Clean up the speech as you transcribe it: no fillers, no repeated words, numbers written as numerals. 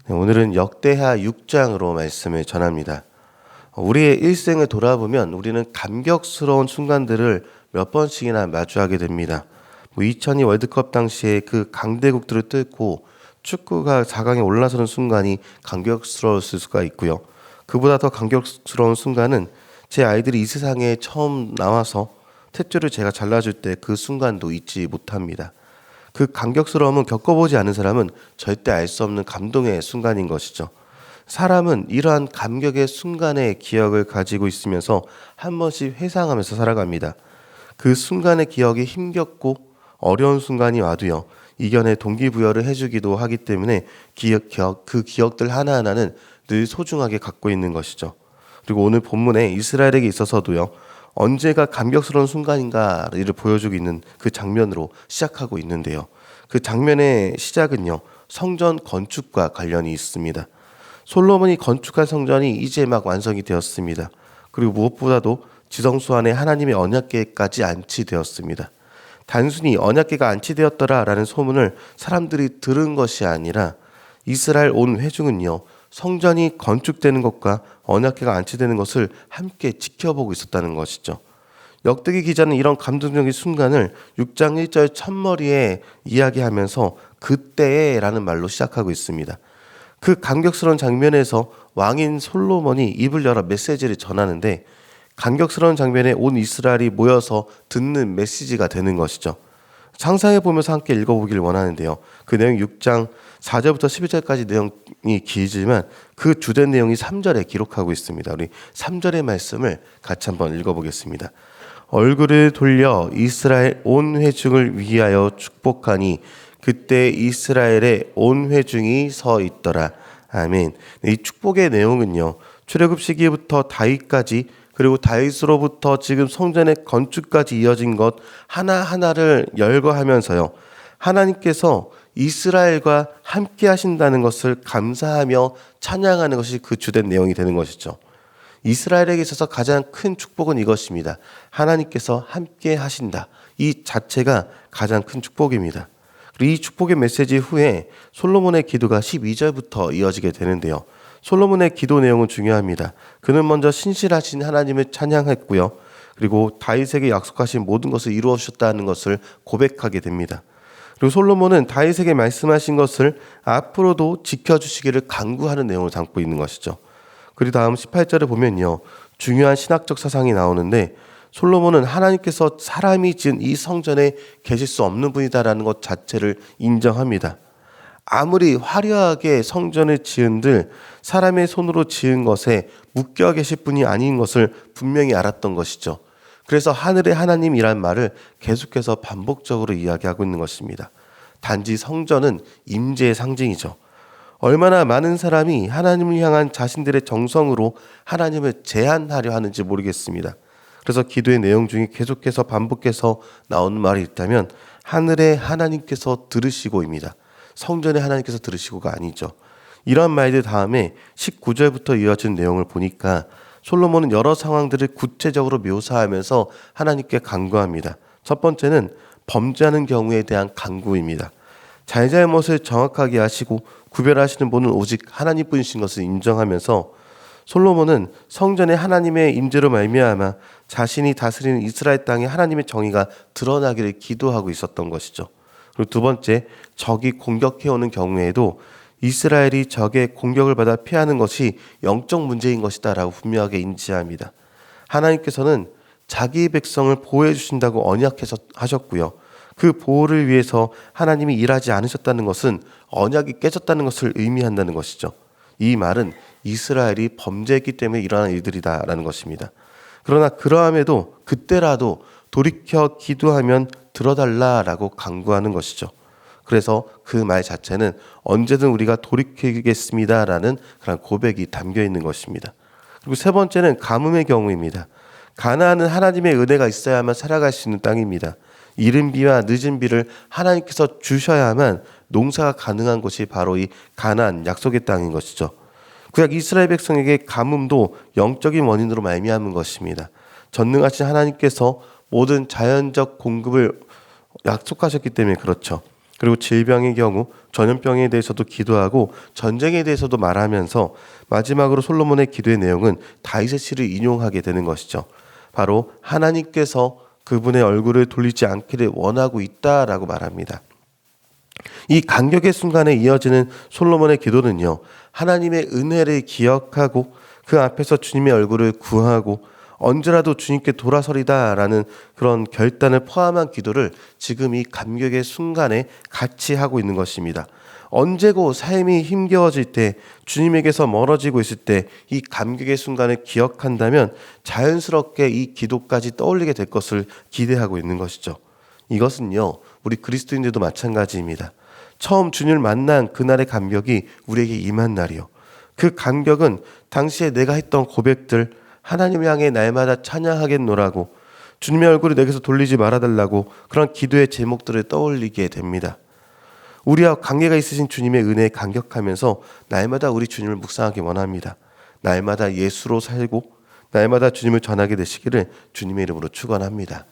네, 오늘은 역대하 6장으로 말씀을 전합니다. 우리의 일생을 돌아보면 우리는 감격스러운 순간들을 몇 번씩이나 마주하게 됩니다. 2002 월드컵 당시에 그 강대국들을 뚫고 축구가 4강에 올라서는 순간이 감격스러웠을 수가 있고요. 그보다 더 감격스러운 순간은 제 아이들이 이 세상에 처음 나와서 탯줄을 제가 잘라줄 때 그 순간도 잊지 못합니다. 그 감격스러움은 겪어보지 않은 사람은 절대 알 수 없는 감동의 순간인 것이죠. 사람은 이러한 감격의 순간의 기억을 가지고 있으면서 한 번씩 회상하면서 살아갑니다. 그 순간의 기억이 힘겹고 어려운 순간이 와도요, 이겨내 동기부여를 해주기도 하기 때문에 그 기억들 하나하나는 늘 소중하게 갖고 있는 것이죠. 그리고 오늘 본문에 이스라엘에게 있어서도요, 언제가 감격스러운 순간인가를 보여주고 있는 그 장면으로 시작하고 있는데요. 그 장면의 시작은요, 성전 건축과 관련이 있습니다. 솔로몬이 건축한 성전이 이제 막 완성이 되었습니다. 그리고 무엇보다도 지성소 안에 하나님의 언약궤까지 안치되었습니다. 단순히 언약궤가 안치되었더라라는 소문을 사람들이 들은 것이 아니라 이스라엘 온 회중은요, 성전이 건축되는 것과 언약궤가 안치되는 것을 함께 지켜보고 있었다는 것이죠. 역대기 기자는 이런 감동적인 순간을 6장 1절 첫머리에 이야기하면서 그때라는 말로 시작하고 있습니다. 그 감격스러운 장면에서 왕인 솔로몬이 입을 열어 메시지를 전하는데, 감격스러운 장면에 온 이스라엘이 모여서 듣는 메시지가 되는 것이죠. 상상해 보면서 함께 읽어보기를 원하는데요. 그 내용 6장 4절부터 11절까지 내용이 길지만 그 주된 내용이 3절에 기록하고 있습니다. 우리 3절의 말씀을 같이 한번 읽어보겠습니다. 얼굴을 돌려 이스라엘 온 회중을 위하여 축복하니 그때 이스라엘의 온 회중이 서 있더라. 아멘. 이 축복의 내용은요, 출애굽 시기부터 다윗까지, 그리고 다윗으로부터 지금 성전의 건축까지 이어진 것 하나하나를 열거하면서요, 하나님께서 이스라엘과 함께 하신다는 것을 감사하며 찬양하는 것이 그 주된 내용이 되는 것이죠. 이스라엘에게 있어서 가장 큰 축복은 이것입니다. 하나님께서 함께 하신다. 이 자체가 가장 큰 축복입니다. 그리고 이 축복의 메시지 후에 솔로몬의 기도가 12절부터 이어지게 되는데요. 솔로몬의 기도 내용은 중요합니다. 그는 먼저 신실하신 하나님을 찬양했고요. 그리고 다윗에게 약속하신 모든 것을 이루어 주셨다는 것을 고백하게 됩니다. 그리고 솔로몬은 다윗에게 말씀하신 것을 앞으로도 지켜주시기를 간구하는 내용을 담고 있는 것이죠. 그리고 다음 18절을 보면요, 중요한 신학적 사상이 나오는데, 솔로몬은 하나님께서 사람이 지은 이 성전에 계실 수 없는 분이다라는 것 자체를 인정합니다. 아무리 화려하게 성전을 지은들 사람의 손으로 지은 것에 묶여 계실 분이 아닌 것을 분명히 알았던 것이죠. 그래서 하늘의 하나님이란 말을 계속해서 반복적으로 이야기하고 있는 것입니다. 단지 성전은 임재의 상징이죠. 얼마나 많은 사람이 하나님을 향한 자신들의 정성으로 하나님을 제한하려 하는지 모르겠습니다. 그래서 기도의 내용 중에 계속해서 반복해서 나오는 말이 있다면 하늘의 하나님께서 들으시고입니다. 성전의 하나님께서 들으시고가 아니죠. 이런 말들 다음에 19절부터 이어진 내용을 보니까 솔로몬은 여러 상황들을 구체적으로 묘사하면서 하나님께 간구합니다. 첫 번째는 범죄하는 경우에 대한 간구입니다. 잘잘못을 정확하게 하시고 구별하시는 분은 오직 하나님뿐이신 것을 인정하면서 솔로몬은 성전에 하나님의 임재로 말미암아 자신이 다스리는 이스라엘 땅에 하나님의 정의가 드러나기를 기도하고 있었던 것이죠. 그리고 두 번째, 적이 공격해오는 경우에도 이스라엘이 적의 공격을 받아 피하는 것이 영적 문제인 것이다 라고 분명하게 인지합니다. 하나님께서는 자기 백성을 보호해 주신다고 언약해서 하셨고요. 그 보호를 위해서 하나님이 일하지 않으셨다는 것은 언약이 깨졌다는 것을 의미한다는 것이죠. 이 말은 이스라엘이 범죄했기 때문에 일어난 일들이다라는 것입니다. 그러나 그러함에도 그때라도 돌이켜 기도하면 들어달라라고 간구하는 것이죠. 그래서 그 말 자체는 언제든 우리가 돌이키겠습니다라는 그런 고백이 담겨 있는 것입니다. 그리고 세 번째는 가뭄의 경우입니다. 가나안은 하나님의 은혜가 있어야만 살아갈 수 있는 땅입니다. 이른 비와 늦은 비를 하나님께서 주셔야만 농사가 가능한 곳이 바로 이 가나안 약속의 땅인 것이죠. 구약 이스라엘 백성에게 가뭄도 영적인 원인으로 말미암은 것입니다. 전능하신 하나님께서 모든 자연적 공급을 약속하셨기 때문에 그렇죠. 그리고 질병의 경우 전염병에 대해서도 기도하고 전쟁에 대해서도 말하면서 마지막으로 솔로몬의 기도의 내용은 다윗의 시를 인용하게 되는 것이죠. 바로 하나님께서 그분의 얼굴을 돌리지 않기를 원하고 있다라고 말합니다. 이 간격의 순간에 이어지는 솔로몬의 기도는요, 하나님의 은혜를 기억하고 그 앞에서 주님의 얼굴을 구하고 언제라도 주님께 돌아서리다라는 그런 결단을 포함한 기도를 지금 이 감격의 순간에 같이 하고 있는 것입니다. 언제고 삶이 힘겨워질 때, 주님에게서 멀어지고 있을 때 이 감격의 순간을 기억한다면 자연스럽게 이 기도까지 떠올리게 될 것을 기대하고 있는 것이죠. 이것은요, 우리 그리스도인들도 마찬가지입니다. 처음 주님을 만난 그날의 감격이 우리에게 임한 날이요. 그 감격은 당시에 내가 했던 고백들, 하나님 향해 날마다 찬양하겠노라고, 주님의 얼굴을 내게서 돌리지 말아달라고 그런 기도의 제목들을 떠올리게 됩니다. 우리와 관계가 있으신 주님의 은혜에 감격하면서 날마다 우리 주님을 묵상하기 원합니다. 날마다 예수로 살고 날마다 주님을 전하게 되시기를 주님의 이름으로 축원합니다.